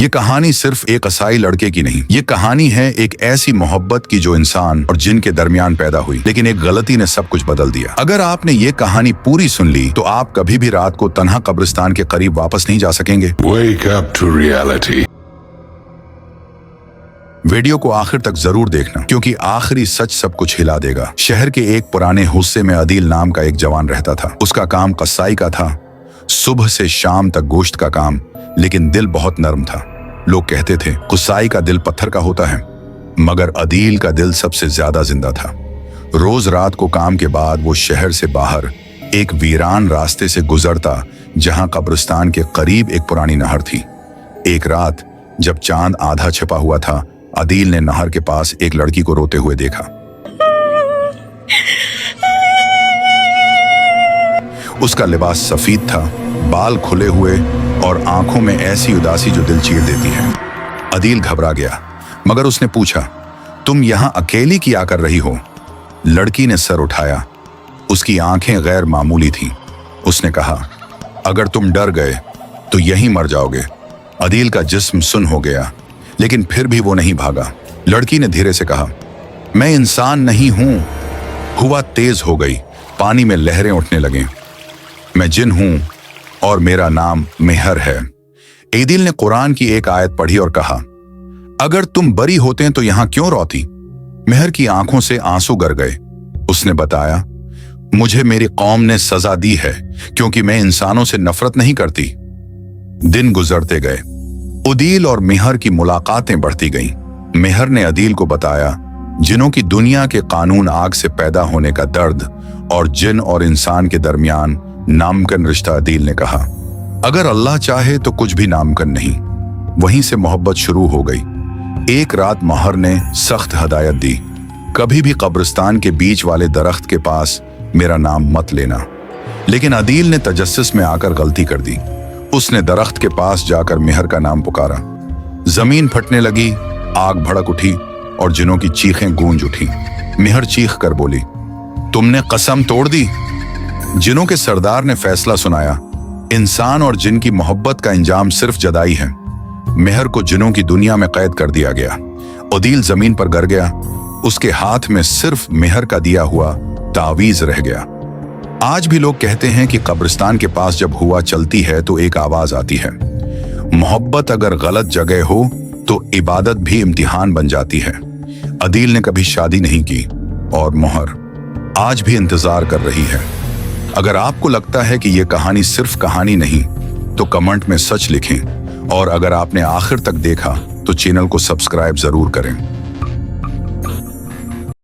ये कहानी सिर्फ एक कसाई लड़के की नहीं, ये कहानी है एक ऐसी मोहब्बत की जो इंसान और जिन के दरमियान पैदा हुई, लेकिन एक गलती ने सब कुछ बदल दिया। अगर आपने ये कहानी पूरी सुन ली तो आप कभी भी रात को तन्हा कब्रिस्तान के करीब वापस नहीं जा सकेंगे। Wake up to reality. Video को आखिर तक जरूर देखना, क्योंकि आखिरी सच सब कुछ हिला देगा। शहर के एक पुराने हुस्से में अदील नाम का एक जवान रहता था। उसका काम कसाई का था, सुबह से शाम तक गोश्त का काम, लेकिन दिल बहुत नरम था। लोग कहते थे कसाई का दिल पत्थर का होता है, मगर अदील का दिल सबसे ज्यादा जिंदा था। रोज रात को काम के बाद वो शहर से बाहर एक वीरान रास्ते से गुजरता, जहां कब्रिस्तान के करीब एक पुरानी नहर थी। एक रात जब चांद आधा छिपा हुआ था, अदील ने नहर के पास एक लड़की को रोते हुए देखा। उसका लिबास सफेद था, बाल खुले हुए और आंखों में ऐसी उदासी जो दिल चीर देती है। अदील घबरा गया, मगर उसने पूछा, तुम यहां अकेली क्या कर रही हो? लड़की ने सर उठाया। उसकी आंखें गैर मामूली थीं। उसने कहा, अगर तुम डर गए तो यहीं मर जाओगे। अदील का जिस्म सुन्न हो गया, लेकिन फिर भी वो नहीं भागा। लड़की ने धीरे से कहा, मैं इंसान नहीं हूं। हवा तेज हो गई, पानी में लहरें उठने लगीं। मैं जिन हूं और मेरा नाम मेहर है। अदील ने कुरान की एक आयत पढ़ी और कहा, अगर तुम बरी होते तो यहां क्यों रोती? मेहर की आंखों से आंसू गर गए। उसने बताया, मुझे मेरी कौम ने सजा दी है, क्योंकि मैं इंसानों से नफरत नहीं करती। दिन गुजरते गए, अदील और मेहर की मुलाकातें बढ़ती गईं। मेहर ने अदील को बताया जिनों की दुनिया के कानून, आग से पैदा होने का दर्द और जिन और इंसान के दरमियान नामुमकिन रिश्ता। अदील ने कहा, अगर अल्लाह चाहे तो कुछ भी नामुमकिन नहीं। वहीं से मोहब्बत शुरू हो गई। एक रात मेहर ने सख्त हदायत दी, कभी भी कब्रिस्तान के बीच वाले दरख्त के पास मेरा नाम मत लेना। लेकिन अदील ने तजस्सुस में आकर गलती कर दी। उसने दरख्त के पास जाकर मेहर का नाम पुकारा। जमीन फटने लगी, आग भड़क उठी और जिनों की चीखें गूंज उठी। मेहर चीख कर बोली, तुमने कसम तोड़ दी। जिनों के सरदार ने फैसला सुनाया, इंसान और जिन की मोहब्बत का इंजाम सिर्फ जदाई है। मेहर को जिनों की दुनिया में कैद कर दिया गया। अदील जमीन पर गिर गया। उसके हाथ में सिर्फ मेहर का दिया हुआ तावीज रह गया। आज भी लोग कहते हैं कि कब्रिस्तान के पास जब हुआ चलती है तो एक आवाज आती है। मोहब्बत अगर गलत जगह हो तो इबादत भी इम्तिहान बन जाती है। अदील ने कभी शादी नहीं की और मेहर आज भी इंतजार कर रही है। अगर आपको लगता है कि यह कहानी सिर्फ कहानी नहीं, तो कमेंट में सच लिखें, और अगर आपने आखिर तक देखा तो चैनल को सब्सक्राइब जरूर करें।